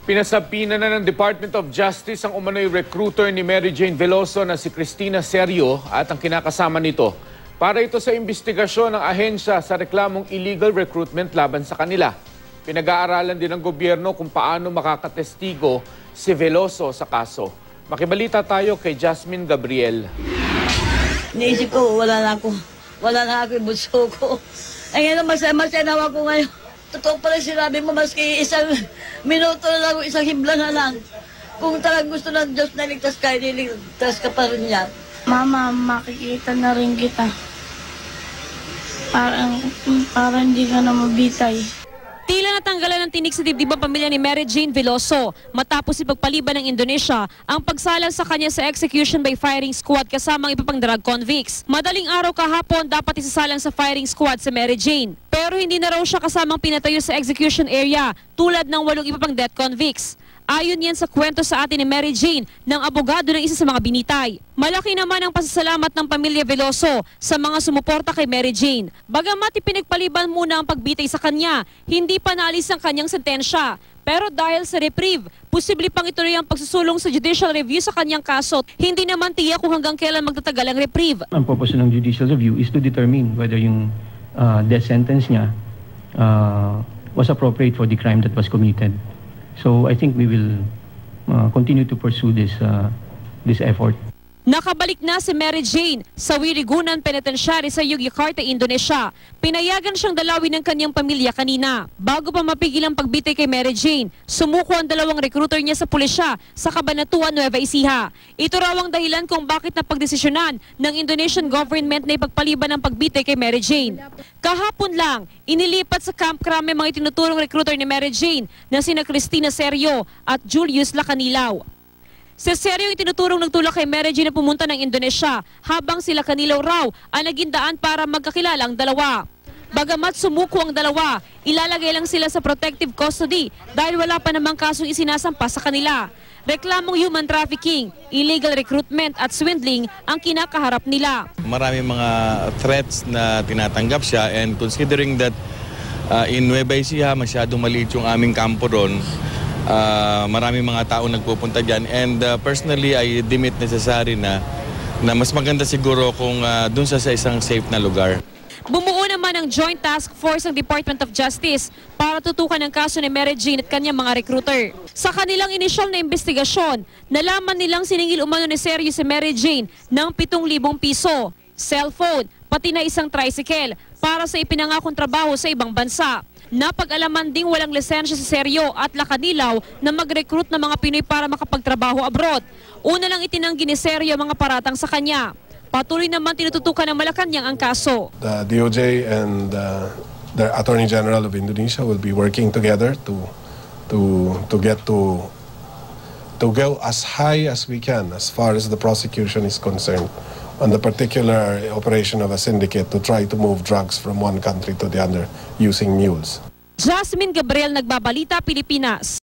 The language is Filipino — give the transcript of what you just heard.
Pinasapina na ng Department of Justice ang umano'y recruiter ni Mary Jane Veloso na si Cristina Serio at ang kinakasama nito para ito sa investigasyon ng ahensya sa reklamong illegal recruitment laban sa kanila. Pinag-aaralan din ng gobyerno kung paano makakatestigo si Veloso sa kaso. Makibalita tayo kay Jasmine Gabriel. Naisip ko, wala na ako yung bunso ko. Ay ngayon, masaya ko ngayon. Totoo pala sinabi mo, maski isang minuto na lang, isang himla na lang. Kung talagang gusto ng Diyos na ligtas ka, niligtas ka pa rin niya. Mama, makikita na rin kita. Parang hindi ka na mabitay. Tila natanggalan ng tinik sa dibdib ang pamilya ni Mary Jane Veloso matapos ipagpaliban ng Indonesia ang pagsalang sa kanya sa execution by firing squad kasamang iba pang drug convicts. Madaling araw kahapon dapat isasalang sa firing squad si Mary Jane. Pero hindi na raw siya kasamang pinatayo sa execution area tulad ng 8 iba pang death convicts. Ayon yan sa kwento sa atin ni Mary Jane ng abogado ng isa sa mga binitay. Malaki naman ang pasasalamat ng pamilya Veloso sa mga sumuporta kay Mary Jane. Bagamat ipinagpaliban muna ang pagbitay sa kanya, hindi pa naalis ang kanyang sentensya. Pero dahil sa reprieve, posible pang ituloy ang pagsusulong sa judicial review sa kanyang kaso. Hindi naman tiyak kung hanggang kailan magtatagal ang reprieve. Ang purpose ng judicial review is to determine whether yung death sentence niya was appropriate for the crime that was committed. So I think we will continue to pursue this effort. Nakabalik na si Mary Jane sa Wirigunan Penitentiary sa Yogyakarta, Indonesia. Pinayagan siyang dalawin ng kanyang pamilya kanina. Bago pa mapigil ang pagbitay kay Mary Jane, sumuko ang dalawang recruiter niya sa pulisya sa Cabanatuan, Nueva Ecija. Ito raw ang dahilan kung bakit napagdesisyonan ng Indonesian government na ipagpaliban ang pagbitay kay Mary Jane. Kahapon lang, inilipat sa Camp Crame mga itinuturong recruiter ni Mary Jane na sina Cristina Serio at Julius Lacanilaw. Si Serio yung tinuturong nagtulak kay Mary Jane na pumunta ng Indonesia habang sila Canilaw raw ang naging daan para magkakilala ang dalawa. Bagamat sumuko ang dalawa, ilalagay lang sila sa protective custody dahil wala pa namang kasong isinasampa sa kanila. Reklamong human trafficking, illegal recruitment at swindling ang kinakaharap nila. Maraming mga threats na tinatanggap siya and considering that in Nueva Ecija masyadong maliit yung aming kampo ron, maraming mga tao nagpupunta dyan and personally I deem it necessary na mas maganda siguro kung dun sa isang safe na lugar. Bumuo naman ang Joint Task Force ng Department of Justice para tutukan ang kaso ni Mary Jane at kanyang mga recruiter. Sa kanilang inisyal na investigasyon, nalaman nilang siningil umano ni Serio si Mary Jane ng 7,000 piso, cellphone, pati na isang tricycle para sa ipinangakong trabaho sa ibang bansa. Napag-alaman ding walang lisensya si Serio at Lacanilaw na mag-recruit ng mga Pinoy para makapagtrabaho abroad. Una lang itinanggi ni Serio ang mga paratang sa kanya. Patuloy naman tinututukan ng Malacanang ang kaso. The DOJ and the Attorney General of Indonesia will be working together to get to go as high as we can as far as the prosecution is concerned on the particular operation of a syndicate to try to move drugs from one country to the other using mules. Jasmine Gabriel, Nagbabalita, Pilipinas.